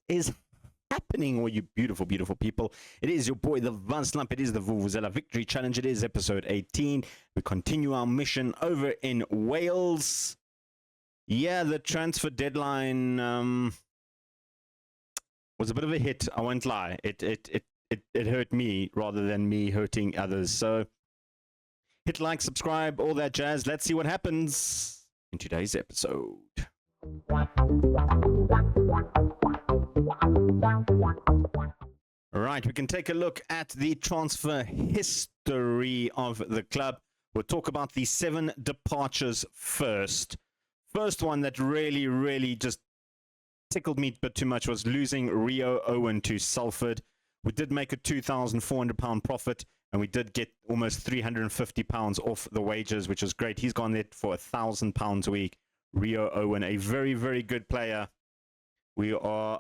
is happening, all you beautiful, beautiful people? It is your boy, the Van Slump. It is the Vuvuzela Victory Challenge. It is episode 18. We continue our mission over in Wales. Yeah, the transfer deadline was a bit of a hit. I won't lie. It hurt me rather than me hurting others. So hit like, subscribe, all that jazz. Let's see what happens in today's episode. Right, we can take a look at the transfer history of the club. We'll talk about the 7 departures first. First one that really just tickled me a bit too much was losing Rio Owen to Salford. We did make a £2,400 profit, and we did get almost £350 off the wages, which was great. He's gone there for £1,000 a week. Rio Owen, a very good player. We're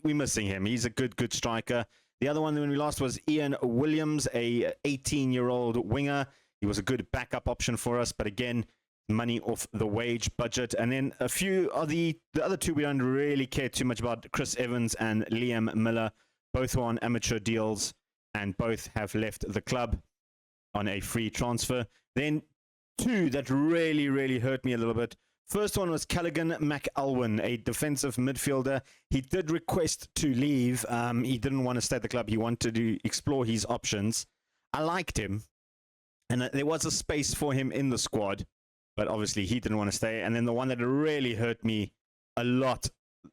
missing him. He's a good striker. The other one when we lost was Ian Williams, a 18-year-old winger. He was a good backup option for us, but again, money off the wage budget. And then a few of the other two we don't really care too much about, Chris Evans and Liam Miller. Both were on amateur deals, and both have left the club on a free transfer. Then two that really hurt me a little bit. First one was Callaghan McAlwin, a defensive midfielder. He did request to leave. He didn't want to stay at the club. He wanted to explore his options. I liked him, and there was a space for him in the squad, but obviously he didn't want to stay. And then the one that really hurt me a lot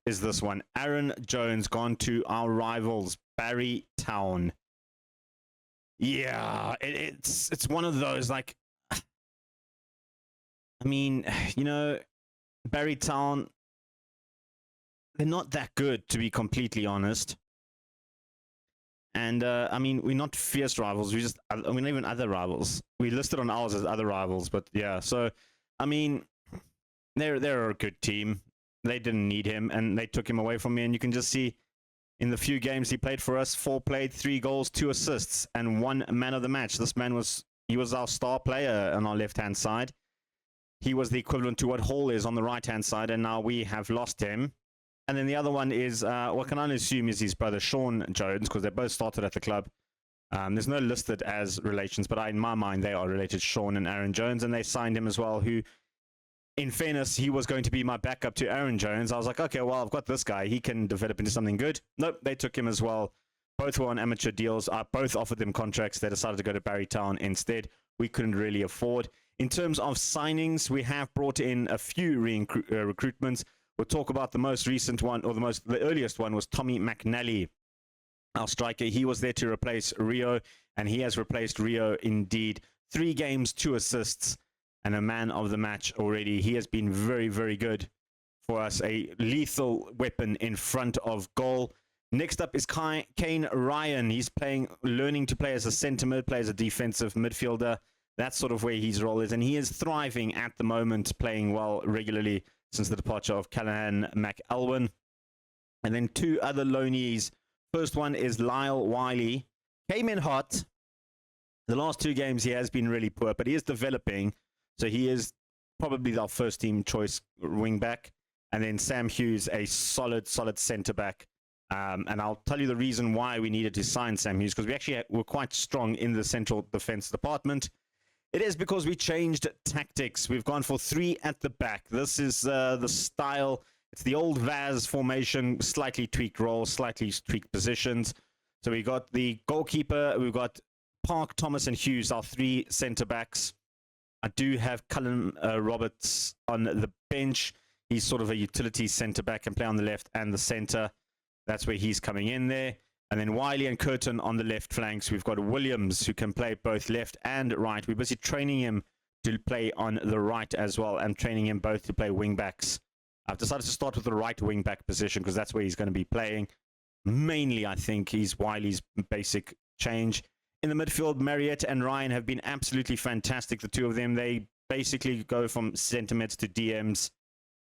is this one. Aaron Jones gone to our rivals, Barry Town. Yeah, it's one of those, like, I mean, you know, Barry Town, they're not that good, to be completely honest. And, I mean, we're not fierce rivals. We're not even other rivals. We listed on ours as other rivals, but yeah. So, I mean, they're a good team. They didn't need him, and they took him away from me. And you can just see in the few games he played for us, 4 played, 3 goals, 2 assists, and 1 man of the match. This man was our star player on our left-hand side. He was the equivalent to what Hall is on the right-hand side, and now we have lost him. And then the other one is, what can I assume is his brother, Sean Jones, because they both started at the club. There's no listed as relations, but in my mind, they are related, Sean and Aaron Jones, and they signed him as well, who, in fairness, he was going to be my backup to Aaron Jones. I was like, okay, well, I've got this guy. He can develop into something good. Nope, they took him as well. Both were on amateur deals. I both offered them contracts. They decided to go to Barry Town instead. We couldn't really afford. In terms of signings, we have brought in a few recruitments. We'll talk about the most recent one, or the earliest one was Tommy McNally, our striker. He was there to replace Rio, and he has replaced Rio indeed. 3 games, 2 assists, and a man of the match already. He has been very good for us, a lethal weapon in front of goal. Next up is Kane Ryan. He's learning to play as a centre mid, play as a defensive midfielder. That's sort of where his role is, and he is thriving at the moment, playing well regularly since the departure of Callaghan McAlwin. And then 2 other loanees. First one is Lyle Wiley. Came in hot. The last 2 games he has been really poor, but he is developing, so he is probably our first team choice wing back. And then Sam Hughes, a solid centre back. And I'll tell you the reason why we needed to sign Sam Hughes, because we actually were quite strong in the central defense department. It is because we changed tactics. We've gone for 3 at the back. This is the style. It's the old Vaz formation, slightly tweaked roles, slightly tweaked positions. So we got the goalkeeper. We've got Park, Thomas, and Hughes, our 3 centre backs. I do have Cullen Roberts on the bench. He's sort of a utility centre back and play on the left and the centre. That's where he's coming in there. And then Wiley and Curtin on the left flanks. We've got Williams, who can play both left and right. We're busy training him to play on the right as well, and training him both to play wing backs. I've decided to start with the right wing back position because that's where he's going to be playing. Mainly, I think, he's Wiley's basic change. In the midfield, Mariette and Ryan have been absolutely fantastic, the 2 of them. They basically go from centre mids to DMs,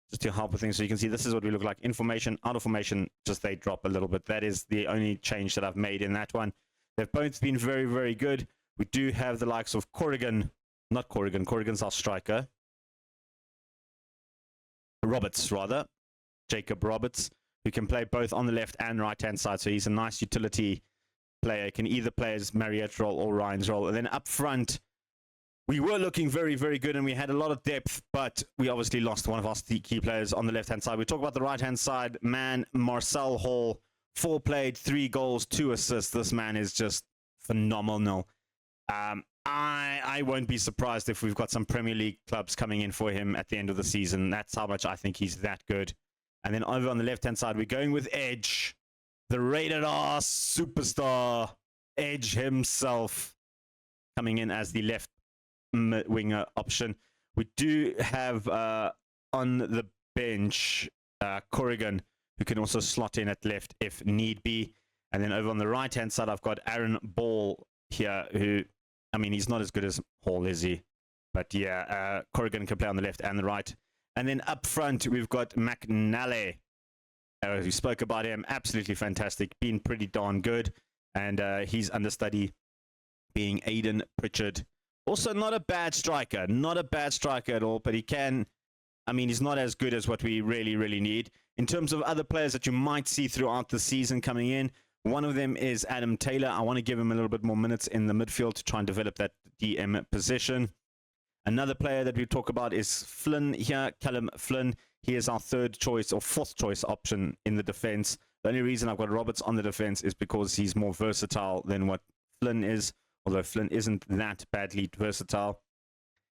just to help with things. So you can see this is what we look like. In formation, out of formation, just they drop a little bit. That is the only change that I've made in that one. They've both been very good. We do have the likes of Corrigan. Not Corrigan. Corrigan's our striker. Roberts, rather. Jacob Roberts. who can play both on the left and right-hand side. So he's a nice utility player. He can either play as Marriott's role or Ryan's role. And then up front, we were looking very, very good, and we had a lot of depth, but we obviously lost one of our key players on the left-hand side. We talk about the right-hand side. Man, Marcel Hall, 4 played, 3 goals, 2 assists. This man is just phenomenal. I won't be surprised if we've got some Premier League clubs coming in for him at the end of the season. That's how much I think he's that good. And then over on the left-hand side, we're going with Edge, the rated R superstar, Edge himself, coming in as the left winger option. We do have on the bench Corrigan, who can also slot in at left if need be. And then over on the right-hand side, I've got Aaron Ball here, who, I mean, he's not as good as Hall, is he? But yeah, Corrigan can play on the left and the right. And then up front, we've got McNally. We spoke about him. Absolutely fantastic. Been pretty darn good. And his understudy being Aidan Pritchard. Also not a bad striker. Not a bad striker at all. But he can... I mean, he's not as good as what we really, really need. In terms of other players that you might see throughout the season coming in, one of them is Adam Taylor. I want to give him a little bit more minutes in the midfield to try and develop that DM position. Another player that we talk about is Flynn here, Callum Flynn. He is our 3rd choice or 4th choice option in the defense. The only reason I've got Roberts on the defense is because he's more versatile than what Flynn is, although Flynn isn't that badly versatile.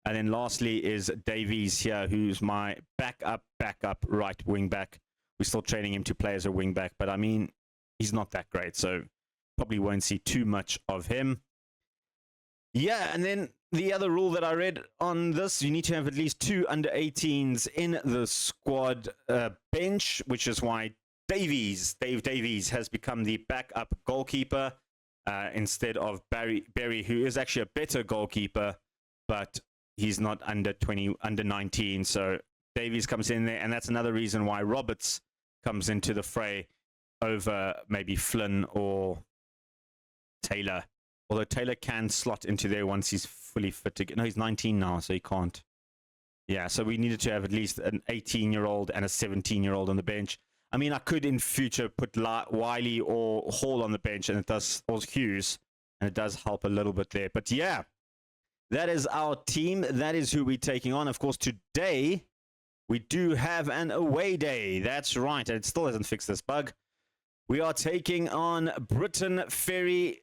And then lastly is Davies here, who's my backup right wing back. We're still training him to play as a wing back, but I mean, he's not that great, so probably won't see too much of him. Yeah, and then the other rule that I read on this, you need to have at least 2 under-18s in the squad bench, which is why Dave Davies, has become the backup goalkeeper instead of Barry, who is actually a better goalkeeper, but he's not under 19, so Davies comes in there, and that's another reason why Roberts comes into the fray over maybe Flynn or Taylor. Although Taylor can slot into there once he's fully fit to get... No, he's 19 now, so he can't. Yeah, so we needed to have at least an 18-year-old and a 17-year-old on the bench. I mean, I could in future put Wiley or Hall on the bench, and it does, or Hughes, and it does help a little bit there. But yeah, that is our team. That is who we're taking on. Of course, today we do have an away day. That's right. It still hasn't fixed this bug. We are taking on Britain Ferry,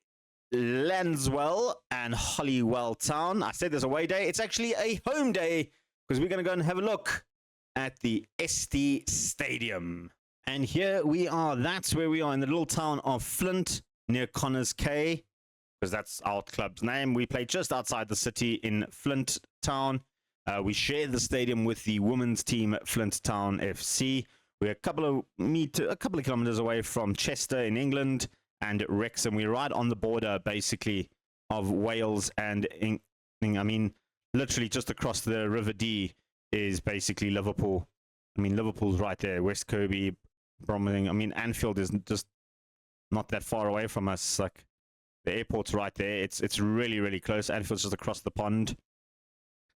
Lanswell, and Hollywell Town. I said there's a away day. It's actually a home day because we're going to go and have a look at the SD Stadium. And here we are. That's where we are, in the little town of Flint near Connors Quay, because that's our club's name. We play just outside the city in Flint Town. We share the stadium with the women's team at Flint Town FC. We're a couple of kilometers away from Chester in England and Wrexham. We're right on the border, basically, of Wales and I mean, literally just across the River Dee is basically Liverpool. I mean, Liverpool's right there. West Kirby, Bromwich. I mean, Anfield is just not that far away from us. Like, the airport's right there. It's really, really close. Anfield's just across the pond.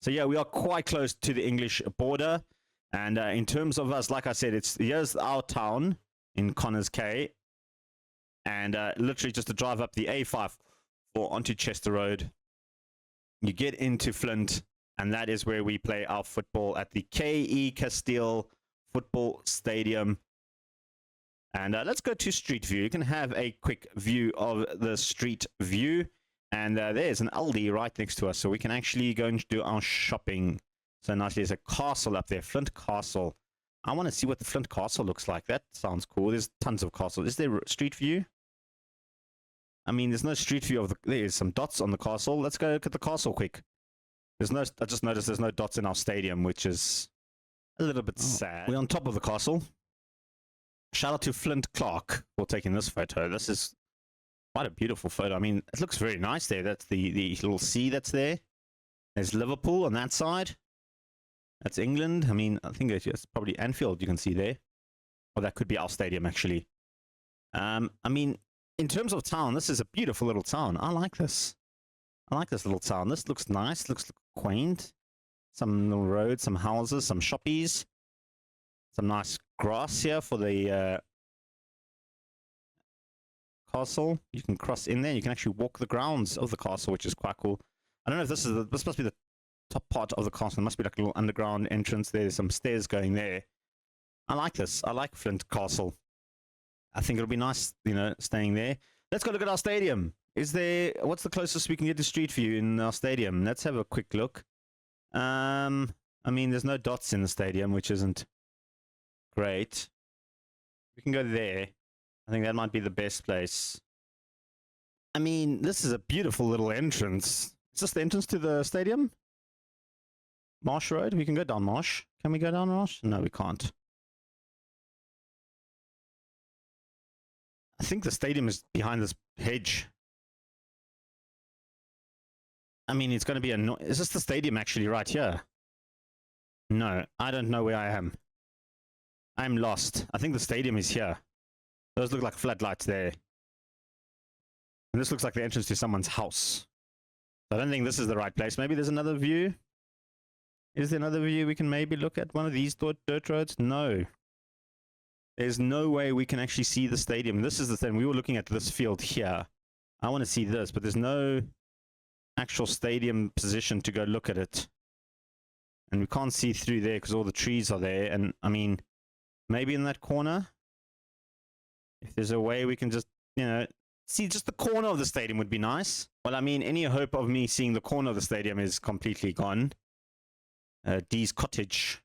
So yeah, we are quite close to the English border. And in terms of us, like I said, here's our town in Connors Quay. And literally just to drive up the A5 or onto Chester Road, you get into Flint, and that is where we play our football at the K.E. Castile Football Stadium. And let's go to Street View. You can have a quick view of the street view. And there's an Aldi right next to us, so we can actually go and do our shopping. So nicely, there's a castle up there, Flint Castle. I want to see what the Flint Castle looks like. That sounds cool. There's tons of castles. Is there street view? I mean, there's no street view of the... There's some dots on the castle. Let's go look at the castle quick. I just noticed there's no dots in our stadium, which is a little bit sad. We're on top of the castle. Shout out to Flint Clark for taking this photo. This is quite a beautiful photo. I mean, it looks very nice there. That's the little sea that's there. There's Liverpool on that side. That's England. I mean, I think it's probably Anfield you can see there. Or that could be our stadium, actually. I mean, in terms of town, this is a beautiful little town. I like this. I like this little town. This looks nice. Looks quaint. Some little roads, some houses, some shoppies. Some nice grass here for the castle. You can cross in there. You can actually walk the grounds of the castle, which is quite cool. I don't know if this is this must be the top part of the castle. There must be like a little underground entrance there. There's some stairs going there. I like this. I like Flint Castle. I think it'll be nice, you know, staying there. Let's go look at our stadium. What's the closest we can get to Street View in our stadium? Let's have a quick look. I mean, there's no dots in the stadium, which isn't great. We can go there. I think that might be the best place. I mean, this is a beautiful little entrance. Is this the entrance to the stadium? Marsh Road? We can go down Marsh. Can we go down Marsh? No, we can't. I think the stadium is behind this hedge. I mean, it's going to be is this the stadium actually right here? No, I don't know where I am. I'm lost. I think the stadium is here. Those look like floodlights there. And this looks like the entrance to someone's house. I don't think this is the right place. Maybe there's another view. Is there another view we can maybe look at? One of these dirt roads? No. There's no way we can actually see the stadium. This is the thing. We were looking at this field here. I want to see this, but there's no actual stadium position to go look at it. And we can't see through there because all the trees are there. And I mean, maybe in that corner, if there's a way we can just, you know, see just the corner of the stadium would be nice. Well, I mean, any hope of me seeing the corner of the stadium is completely gone. Dee's Cottage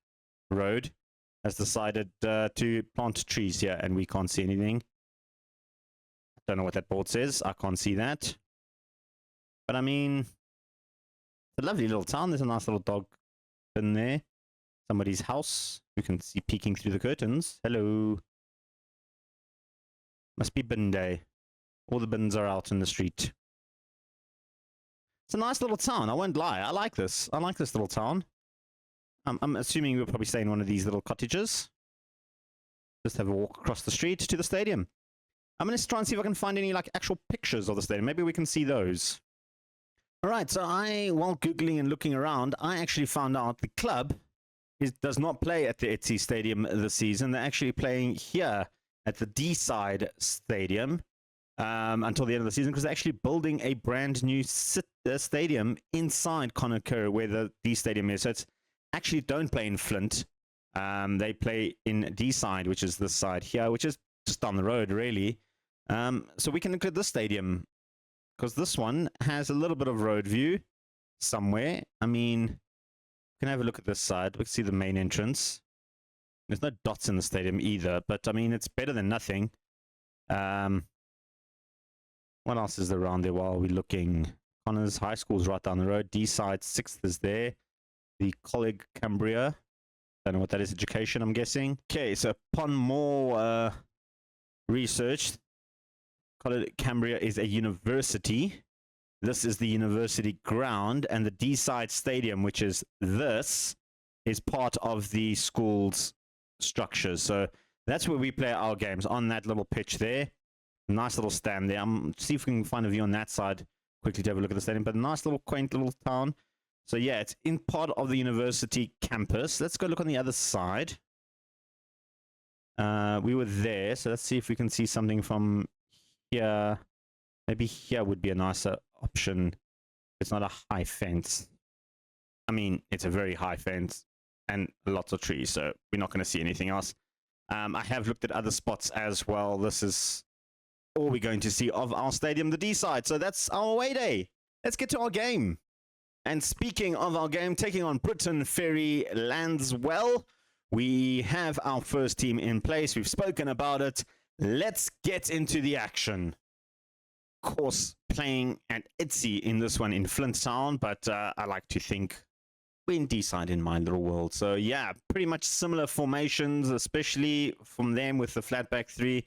Road has decided to plant trees here, and we can't see anything. I don't know what that board says. I can't see that. But I mean, it's a lovely little town. There's a nice little dog in there. Somebody's house. You can see peeking through the curtains. Hello. Must be bin day. All the bins are out in the street. It's a nice little town. I won't lie. I like this. I like this little town. I'm assuming we'll probably stay in one of these little cottages. Just have a walk across the street to the stadium. I'm going to try and see if I can find any like actual pictures of the stadium. Maybe we can see those. Alright, so while Googling and looking around, I actually found out the club does not play at the Etsy Stadium this season. They're actually playing here at the D-side stadium until the end of the season because they're actually building a brand new stadium inside Conakry where the D stadium is. So it's actually don't play in Flint. They play in D-side, which is this side here, which is just down the road, really. So we can look at this stadium because this one has a little bit of road view somewhere. I mean, we can have a look at this side. We can see the main entrance. There's no dots in the stadium either, but I mean, it's better than nothing. What else is around there while we're looking? Connors High School's right down the road. D-side 6th is there. The College Cambria. Don't know what that is. Education, I'm guessing. Okay, so upon more research, College Cambria is a university. This is the university ground, and the D-side stadium, which is this, is part of the school's structure. So that's where we play our games, on that little pitch there. Nice little stand there. See if we can find a view on that side quickly to have a look at the stadium. But a nice little quaint little town. So yeah, it's in part of the university campus. Let's go look on the other side. We were there, so let's see if we can see something from here. Maybe here would be a nicer option. It's not a high fence. I mean, it's a very high fence and lots of trees, so we're not going to see anything else. I have looked at other spots as well. This is all we're going to see of our stadium, the D side. So that's our away day. Let's get to our game. And speaking of our game, taking on Britain Ferry Landswell, we have our first team in place. We've spoken about it. Let's get into the action. Of course, playing at Etsy in this one in Flint Town, but I like to think we're in D-side in my little world. So yeah, pretty much similar formations, especially from them with the flat back three.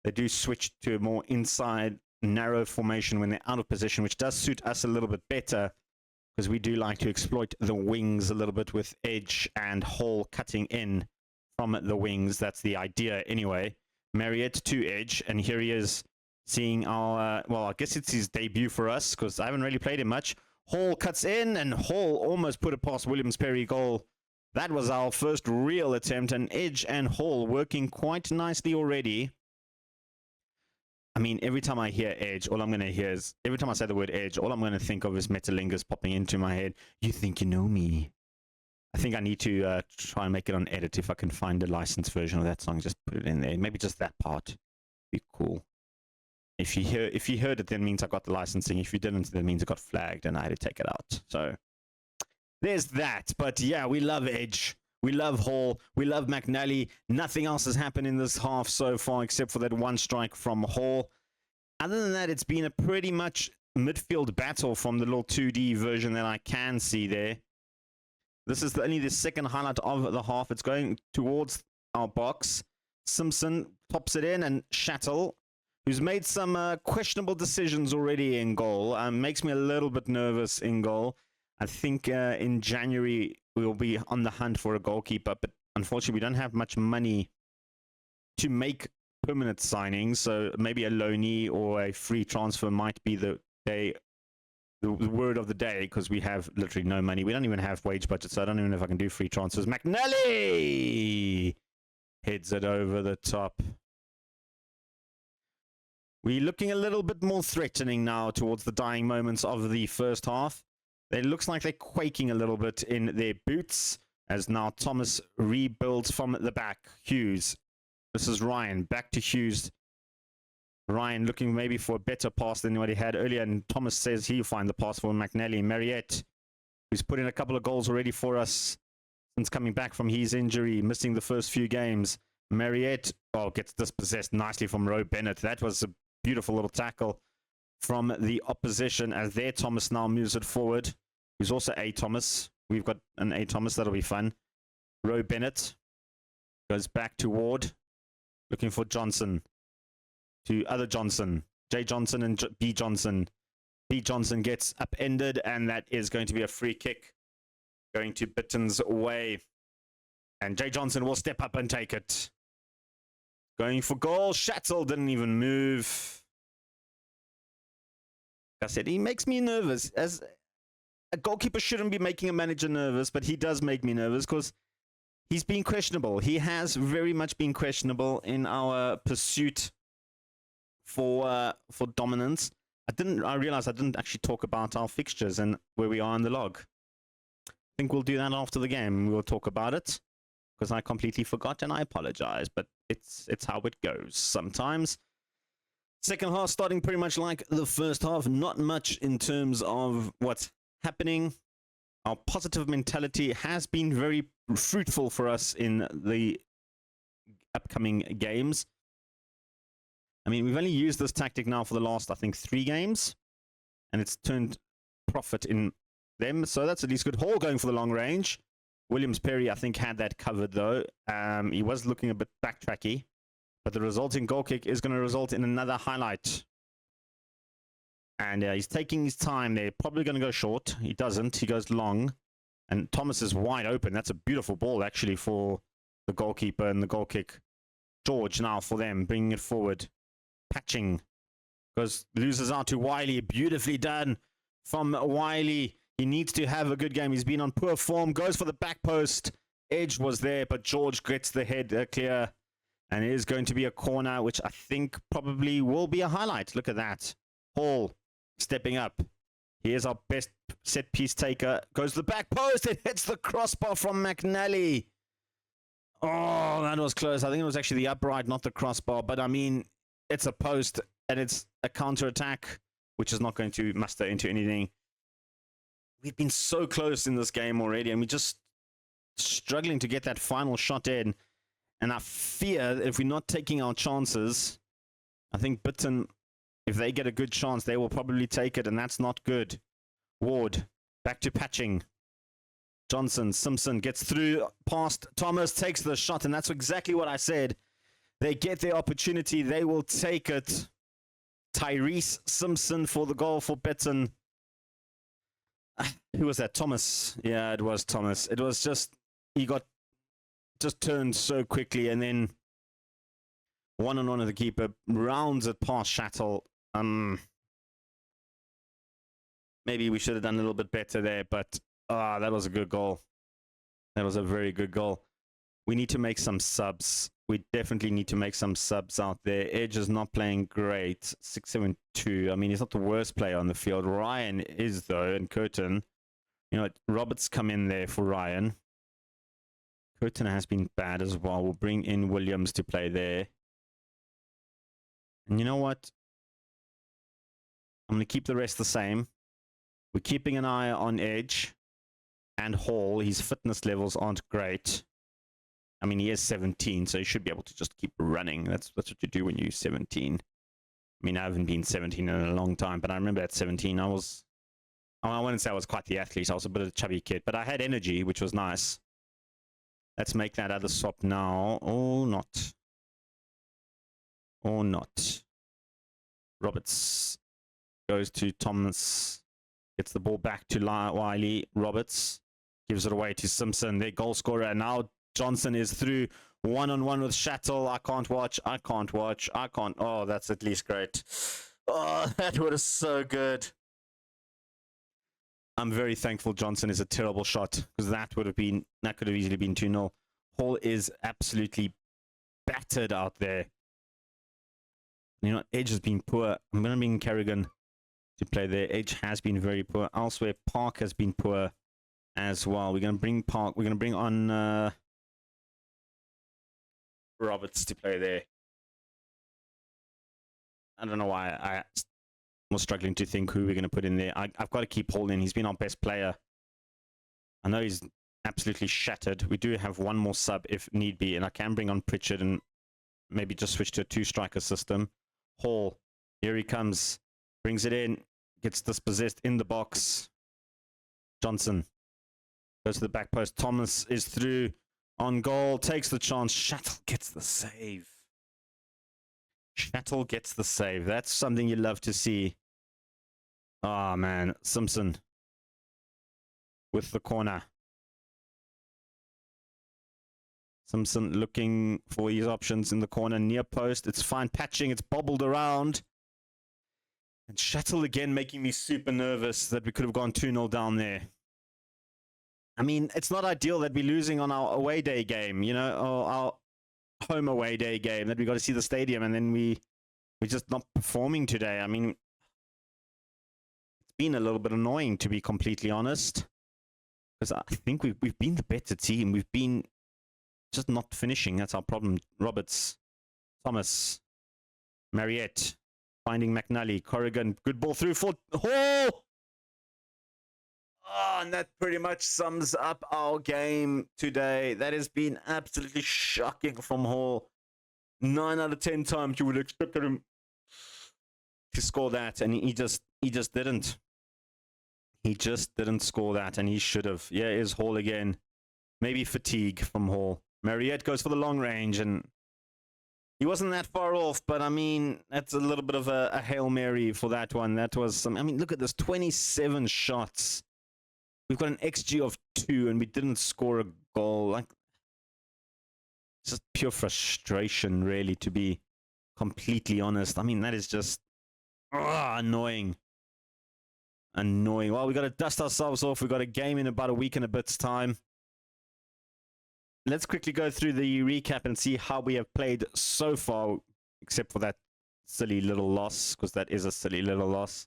They do switch to a more inside, narrow formation when they're out of position, which does suit us a little bit better because we do like to exploit the wings a little bit with Edge and Hall cutting in from the wings. That's the idea anyway. Marriott to Edge, and here he is seeing our, well, I guess it's his debut for us because I haven't really played him much. Hall cuts in, and Hall almost put it past Williams-Perry goal. That was our first real attempt, and Edge and Hall working quite nicely already. I mean, every time I hear edge, all I'm going to hear is, every time I say the word edge, all I'm going to think of is Metalingus popping into my head. You think you know me. I think I need to try and make it on edit if I can find a licensed version of that song. Just put it in there. Maybe just that part. Be cool. If you heard it, then means I got the licensing. If you didn't, then means it got flagged and I had to take it out. So there's that. But yeah, we love Edge. We love Hall. We love McNally. Nothing else has happened in this half so far except for that one strike from Hall. Other than that, it's been a pretty much midfield battle from the little 2D version that I can see there. This is only the second highlight of the half. It's going towards our box. Simpson pops it in, and Shattle, who's made some questionable decisions already in goal, makes me a little bit nervous in goal. I think in January we'll be on the hunt for a goalkeeper, but unfortunately we don't have much money to make permanent signings, so maybe a loanee or a free transfer might be the word of the day, because we have literally no money. We don't even have wage budget, so I don't even know if I can do free transfers. McNally heads it over the top. We're looking a little bit more threatening now towards the dying moments of the first half. It looks like they're quaking a little bit in their boots, as now Thomas rebuilds from the back. Hughes. This is Ryan. Back to Hughes. Ryan looking maybe for a better pass than what he had earlier, and Thomas says he'll find the pass for McNally. Mariette, who's put in a couple of goals already for us since coming back from his injury, missing the first few games. Mariette, gets dispossessed nicely from Roe Bennett. That was a beautiful little tackle from the opposition, as there Thomas now moves it forward. Who's also A. Thomas. We've got an A. Thomas. That'll be fun. Roe Bennett goes back to Ward, looking for Johnson. To other Johnson. J. Johnson and B. Johnson. B. Johnson gets upended, and that is going to be a free kick going to Bitten's way. And J. Johnson will step up and take it. Going for goal. Shattle didn't even move. Like I said, he makes me nervous. As a goalkeeper shouldn't be making a manager nervous, but he does make me nervous because he's been questionable. He has very much been questionable in our pursuit for dominance. I realized I didn't actually talk about our fixtures and where we are in the log. I think we'll do that after the game. We'll talk about it because I completely forgot, and I apologize, but it's how it goes sometimes. Second half starting pretty much like the first half. Not much in terms of what's happening. Our positive mentality has been very fruitful for us in the upcoming games. I mean, we've only used this tactic now for the last, I think, 3 games, and it's turned profit in them, so that's at least good. Hall going for the long range. Williams-Perry, I think, had that covered, though. He was looking a bit backtracky, but the resulting goal kick is going to result in another highlight. And he's taking his time. They're probably going to go short. He doesn't. He goes long, and Thomas is wide open. That's a beautiful ball, actually, for the goalkeeper and the goal kick. George now for them, bringing it forward. Patching loses out to Wiley. Beautifully done from Wiley. He needs to have a good game. He's been on poor form. Goes for the back post. Edge was there, but George gets the head clear. And it is going to be a corner, which I think probably will be a highlight. Look at that. Hall stepping up. Here's our best set piece taker. Goes to the back post. It hits the crossbar from McNally. Oh, that was close. I think it was actually the upright, not the crossbar. But I mean, it's a post, and it's a counter-attack, which is not going to muster into anything. We've been so close in this game already, and we're just struggling to get that final shot in. And I fear that if we're not taking our chances, I think Bitten, if they get a good chance, they will probably take it, and that's not good. Ward, back to Patching. Johnson, Simpson gets through past Thomas, takes the shot, and that's exactly what I said. They get their opportunity, they will take it. Tyrese Simpson for the goal for Bitten. Who was that? Thomas. Yeah, it was Thomas. It was just, he got just turned so quickly, and then one-on-one of the keeper rounds it past Shattle. Maybe we should have done a little bit better there, but that was a good goal. That was a very good goal. we need to make some subs. We definitely need to make some subs out there. Edge is not playing great. 672. I mean, he's not the worst player on the field. Ryan is, though, and Curtin. You know, Roberts come in there for Ryan. Curtin has been bad as well. We'll bring in Williams to play there. And you know what? I'm going to keep the rest the same. We're keeping an eye on Edge and Hall. His fitness levels aren't great. I mean, he is 17, so he should be able to just keep running. That's what you do when you're 17. I mean, I haven't been 17 in a long time, but I remember at 17, I wouldn't say I was quite the athlete. I was a bit of a chubby kid, but I had energy, which was nice. Let's make that other swap now. Or not. Or not. Roberts goes to Thomas. Gets the ball back to Wiley. Roberts gives it away to Simpson, their goal scorer. And now Johnson is through one-on-one with Shattle. I can't watch. Oh, that's at least great. Oh, that was so good. I'm very thankful Johnson is a terrible shot, because that could have easily been 2-0. Hall is absolutely battered out there. You know, Edge has been poor. I'm going to bring Kerrigan to play there. Edge has been very poor. Elsewhere, Park has been poor as well. We're going to bring Park. We're going to bring on Roberts to play there. I don't know why I was struggling to think who we're going to put in there. I've got to keep Hall in. He's been our best player. I know he's absolutely shattered. We do have one more sub if need be, and I can bring on Pritchard and maybe just switch to a 2-striker system. Hall, here he comes. Brings it in. Gets dispossessed in the box. Johnson goes to the back post. Thomas is through on goal. Takes the chance. Shattle gets the save. Shattle gets the save. That's something you love to see. Oh, man. Simpson with the corner. Simpson looking for his options in the corner. Near post. It's fine patching. It's bobbled around. And Shattle again making me super nervous that we could have gone 2-0 down there. I mean, it's not ideal that we're losing on our away day game, you know, or our home away day game, that we got to see the stadium and then we're just not performing today. I mean, it's been a little bit annoying, to be completely honest, because I think we've been the better team. We've been just not finishing. That's our problem. Roberts, Thomas, Mariette, finding McNally, Corrigan, good ball through for Hall. Oh, and that pretty much sums up our game today. That has been absolutely shocking from Hall. 9 out of 10 times you would expect him to score that, and he just didn't. He just didn't score that, and he should have. Yeah, it is Hall again. Maybe fatigue from Hall. Mariette goes for the long range, and he wasn't that far off, but I mean, that's a little bit of a Hail Mary for that one. That was some, I mean, look at this, 27 shots. We've got an XG of 2, and we didn't score a goal. Like, it's just pure frustration, really, to be completely honest. I mean, that is just annoying. Annoying. Well, we've got to dust ourselves off. We've got a game in about a week and a bit's time. Let's quickly go through the recap and see how we have played so far, except for that silly little loss, because that is a silly little loss.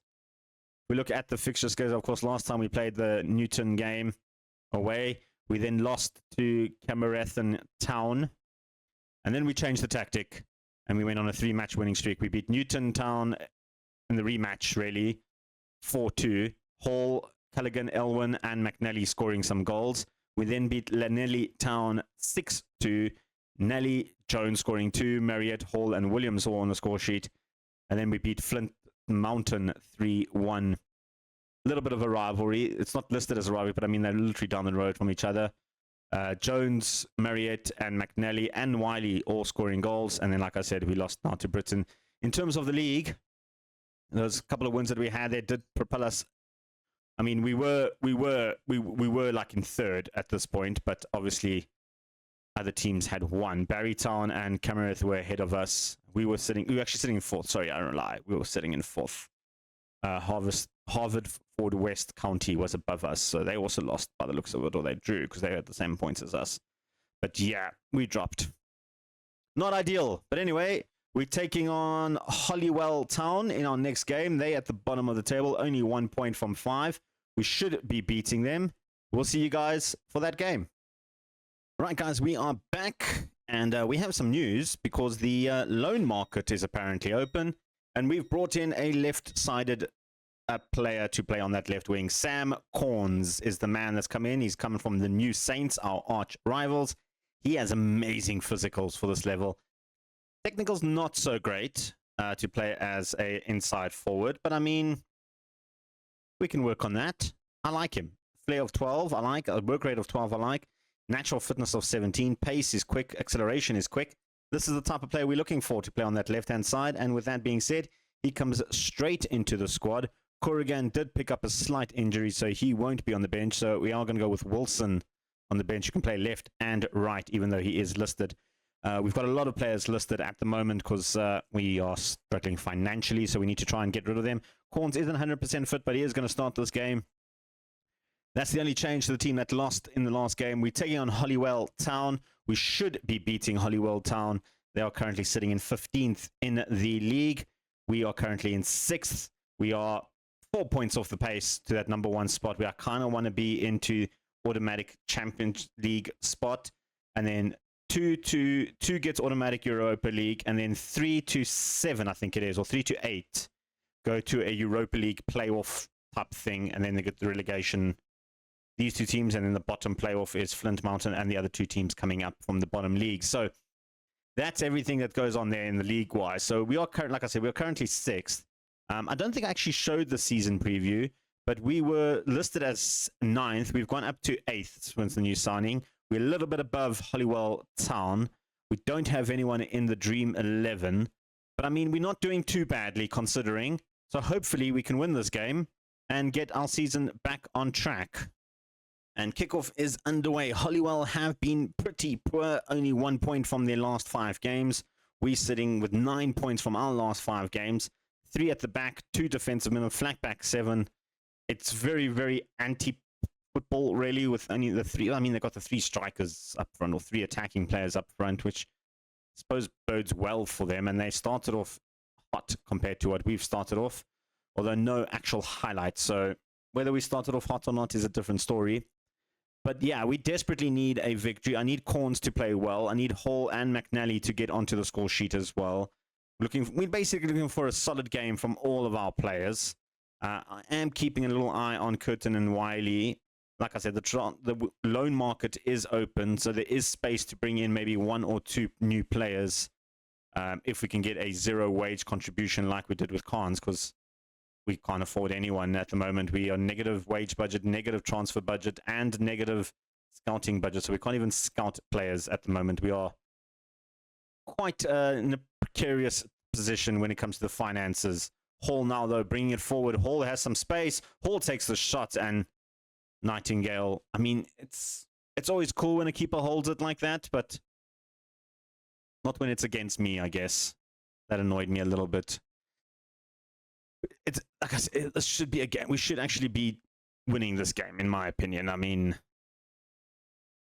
We look at the fixture schedule. Of course, last time we played the Newton game away. We then lost to Camerethan Town. And then we changed the tactic. And we went on a 3-match winning streak. We beat Newton Town in the rematch, really, 4-2. Hall, Callaghan, Elwyn, and McNally scoring some goals. We then beat Lanelli Town 6-2. Nelly, Jones scoring 2. Marriott, Hall, and Williams all on the score sheet. And then we beat Flint Mountain 3-1. A little bit of a rivalry. It's not listed as a rivalry, but I mean, they're literally down the road from each other. Jones, Marriott, and McNally and Wiley all scoring goals. And then, like I said, we lost now to Britain. In terms of the league, those couple of wins that we had there did propel us. I mean, we were like in third at this point, but obviously other teams had won. Barrytown and Camerith were ahead of us. We were actually sitting in fourth. Sorry, I don't lie. We were sitting in fourth. Harvard Ford West County was above us, so they also lost by the looks of it, or they drew because they had the same points as us. But yeah, we dropped. Not ideal. But anyway, we're taking on Holywell Town in our next game. They at the bottom of the table, only 1 point from 5. We should be beating them. We'll see you guys for that game. Right, guys, we are back. And we have some news because the loan market is apparently open. And we've brought in a left-sided player to play on that left wing. Sam Corns is the man that's come in. He's coming from the New Saints, our arch rivals. He has amazing physicals for this level. Technical's not so great to play as a inside forward. But, I mean, we can work on that. I like him. Flair of 12, I like. A work rate of 12, I like. Natural fitness of 17. Pace is quick. Acceleration is quick. This is the type of player we're looking for to play on that left-hand side. And with that being said, he comes straight into the squad. Corrigan did pick up a slight injury, so he won't be on the bench. So we are going to go with Wilson on the bench. You can play left and right, even though he is listed. We've got a lot of players listed at the moment because we are struggling financially, so we need to try and get rid of them. Corns isn't 100% fit, but he is going to start this game. That's the only change to the team that lost in the last game. We're taking on Holywell Town. We should be beating Holywell Town. They are currently sitting in 15th in the league. We are currently in 6th. We are 4 points off the pace to that number 1 spot. We kind of want to be into automatic Champions League spot. And then 2 gets automatic Europa League. And then 3 to 7, I think it is, or 3 to 8, go to a Europa League playoff type thing. And then they get the relegation. These 2 teams, and then the bottom playoff is Flint Mountain and the other 2 teams coming up from the bottom league. So that's everything that goes on there in the league-wise. So we are currently, like I said, we're currently 6th. I don't think I actually showed the season preview, but we were listed as 9th. We've gone up to 8th since the new signing. We're a little bit above Holywell Town. We don't have anyone in the Dream 11. But, I mean, we're not doing too badly considering. So hopefully we can win this game and get our season back on track. And kickoff is underway. Holywell have been pretty poor, only 1 point from their last 5 games. We're sitting with 9 points from our last 5 games. 3 at the back, 2 defensive minimum, flat back 7. It's very, very anti-football, really, with only the 3. I mean, they've got the 3 strikers up front, or 3 attacking players up front, which I suppose bodes well for them. And they started off hot compared to what we've started off, although no actual highlights. So whether we started off hot or not is a different story. But yeah, we desperately need a victory. I need Corns to play well. I need Hall and McNally to get onto the score sheet as well. We're basically looking for a solid game from all of our players. I am keeping a little eye on Curtin and Wiley. Like I said, the loan market is open, so there is space to bring in maybe 1 or 2 new players if we can get a 0 wage contribution like we did with Corns, because we can't afford anyone at the moment. We are negative wage budget, negative transfer budget, and negative scouting budget. So we can't even scout players at the moment. We are quite in a precarious position when it comes to the finances. Hall now, though, bringing it forward. Hall has some space. Hall takes the shot, and Nightingale, I mean, it's always cool when a keeper holds it like that, but not when it's against me, I guess. That annoyed me a little bit. It's like I said, this should be a game. We should actually be winning this game, in my opinion. I mean,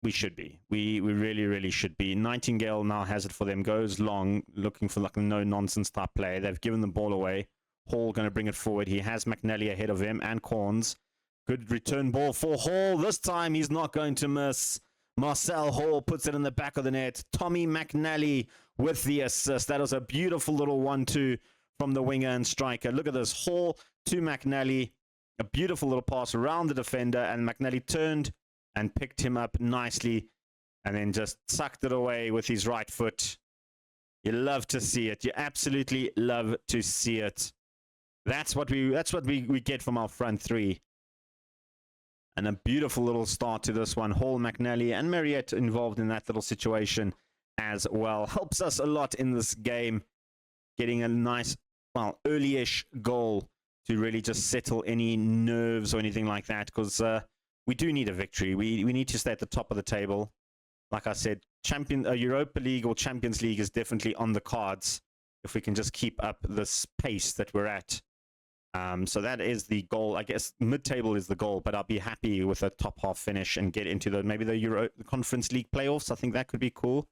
we should be. We really, really should be. Nightingale now has it for them. Goes long, looking for like a no-nonsense type play. They've given the ball away. Hall going to bring it forward. He has McNally ahead of him and Corns. Good return ball for Hall. This time he's not going to miss. Marcel Hall puts it in the back of the net. Tommy McNally with the assist. That was a beautiful little 1-2 from the winger and striker. Look at this. Hall to McNally. A beautiful little pass around the defender, and McNally turned and picked him up nicely and then just sucked it away with his right foot. You love to see it. You absolutely love to see it. That's what we get from our front 3. And a beautiful little start to this one. Hall, McNally, and Mariette involved in that little situation as well. Helps us a lot in this game. Getting a nice, well, early-ish goal to really just settle any nerves or anything like that. Because we do need a victory. We need to stay at the top of the table. Like I said, Europa League or Champions League is definitely on the cards if we can just keep up this pace that we're at. So that is the goal. I guess mid-table is the goal, but I'll be happy with a top half finish and get into maybe the Conference League playoffs. I think that could be cool.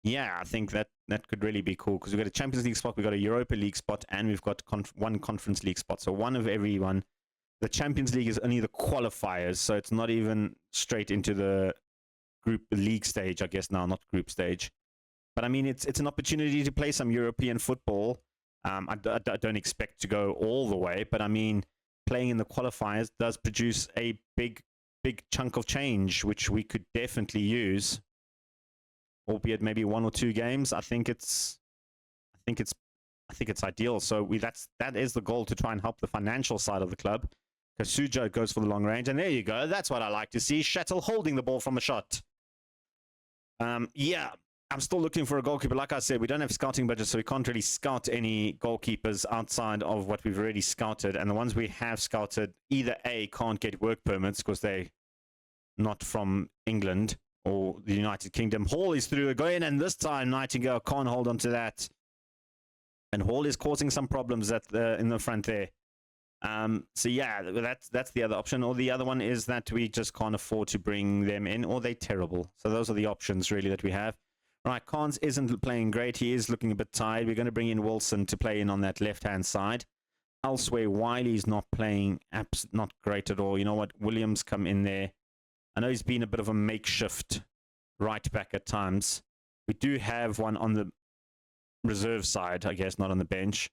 Yeah, I think that could really be cool because we've got a Champions League spot, we've got a Europa League spot, and we've got one Conference League spot. So one of every one. The Champions League is only the qualifiers, so it's not even straight into the group league stage, I guess now, not group stage. But I mean, it's an opportunity to play some European football. I don't expect to go all the way, but I mean, playing in the qualifiers does produce a big chunk of change, which we could definitely use. Albeit maybe 1 or 2 games. I think it's ideal. So that is the goal, to try and help the financial side of the club. Kasuja goes for the long range, and there you go. That's what I like to see. Shettle holding the ball from a shot. Yeah, I'm still looking for a goalkeeper. Like I said, we don't have scouting budget, so we can't really scout any goalkeepers outside of what we've already scouted. And the ones we have scouted, either A, can't get work permits because they're not from England or the United Kingdom. Hall is through again, and this time Nightingale can't hold on to that. And Hall is causing some problems in the front there. So yeah, that's the other option. Or the other one is that we just can't afford to bring them in, or they're terrible. So those are the options really that we have. Right, Carnes isn't playing great. He is looking a bit tired. We're going to bring in Wilson to play in on that left-hand side. Elsewhere, Wiley's not playing, not great at all. You know what? Williams come in there. I know he's been a bit of a makeshift right back at times. We do have one on the reserve side, I guess, not on the bench.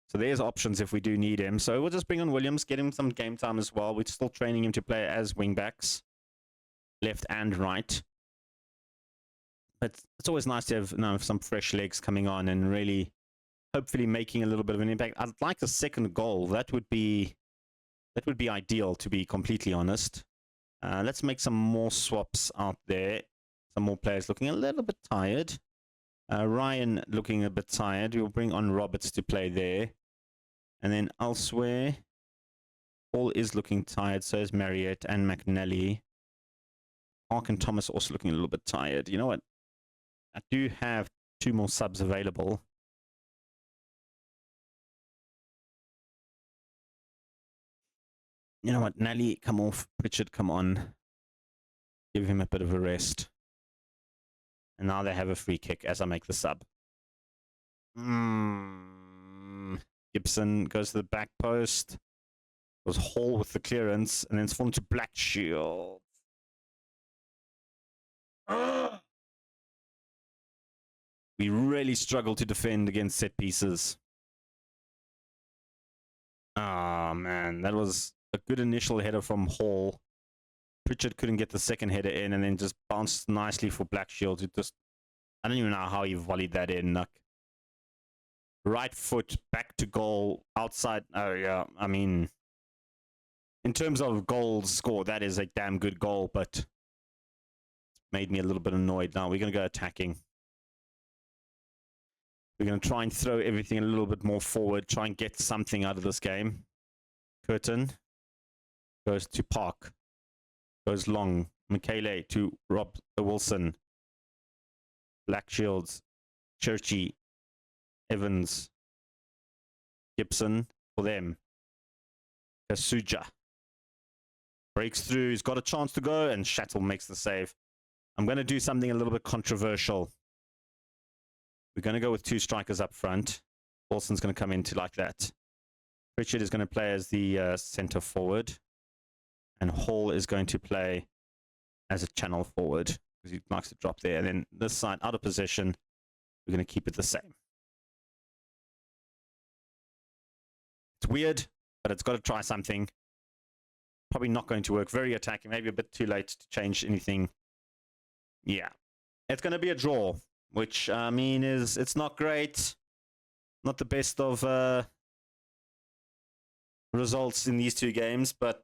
So there's options if we do need him. So we'll just bring on Williams, get him some game time as well. We're still training him to play as wingbacks, left and right. But it's always nice to have some fresh legs coming on and really, hopefully, making a little bit of an impact. I'd like a second goal. That would be ideal, to be completely honest. Let's make some more swaps out there. Some more players looking a little bit tired. Ryan looking a bit tired. We'll bring on Roberts to play there. And then elsewhere, Paul is looking tired. So is Marriott and McNally. Park and Thomas also looking a little bit tired. You know what? I do have 2 more subs available. You know what? Nally, come off. Pritchard, come on. Give him a bit of a rest. And now they have a free kick as I make the sub. Gibson goes to the back post. It was Hall with the clearance. And then it's fallen to Blackshield. We really struggle to defend against set pieces. Oh, man. That was a good initial header from Hall. Pritchard couldn't get the second header in and then just bounced nicely for Blackshield. I don't even know how he volleyed that in. Like, right foot, back to goal, outside. Oh, yeah. I mean, in terms of goals scored, that is a damn good goal, but it's made me a little bit annoyed. Now we're going to go attacking. We're going to try and throw everything a little bit more forward, try and get something out of this game. Curtin goes to Park. Goes long. Michele to Rob Wilson. Blackshields. Churchy. Evans. Gibson for them. Kasuja. Breaks through. He's got a chance to go, and Shattle makes the save. I'm going to do something a little bit controversial. We're going to go with 2 strikers up front. Wilson's going to come into like that. Richard is going to play as the center forward. And Hall is going to play as a channel forward because he likes to drop there. And then this side, out of position, we're going to keep it the same. It's weird, but it's got to try something. Probably not going to work. Very attacking. Maybe a bit too late to change anything. Yeah. It's going to be a draw, which, I mean, it's not great. Not the best of results in these 2 games, but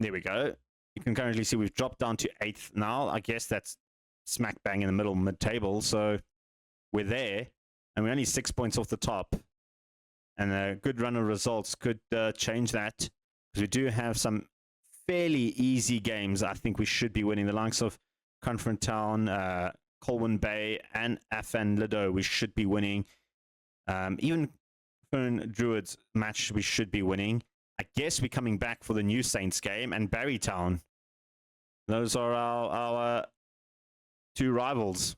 there we go. You can currently see we've dropped down to 8th now. I guess that's smack bang in the middle, mid-table. So we're there, and we're only 6 points off the top. And a good run of results could change that, because we do have some fairly easy games. I think we should be winning. The likes of Confront Town, Colwyn Bay, and Afan Lido, we should be winning. Even Turn Druids match we should be winning. I guess we're coming back for the new Saints game and Barrytown. Those are our two rivals.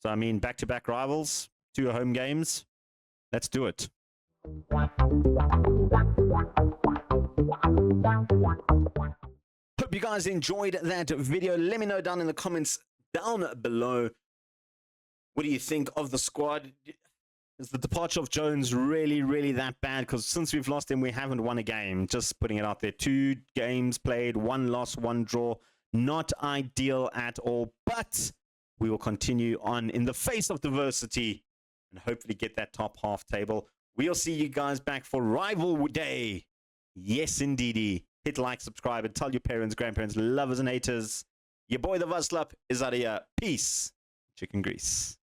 So, I mean, back-to-back rivals, 2 home games. Let's do it. Hope you guys enjoyed that video. Let me know down in the comments down below. What do you think of the squad? Is the departure of Jones really, really that bad? Because since we've lost him, we haven't won a game. Just putting it out there. 2 games played, 1 loss, 1 draw. Not ideal at all. But we will continue on in the face of diversity and hopefully get that top half table. We'll see you guys back for Rival Day. Yes, indeedy. Hit like, subscribe, and tell your parents, grandparents, lovers, and haters. Your boy, the Vuslap, is out of here. Peace. Chicken grease.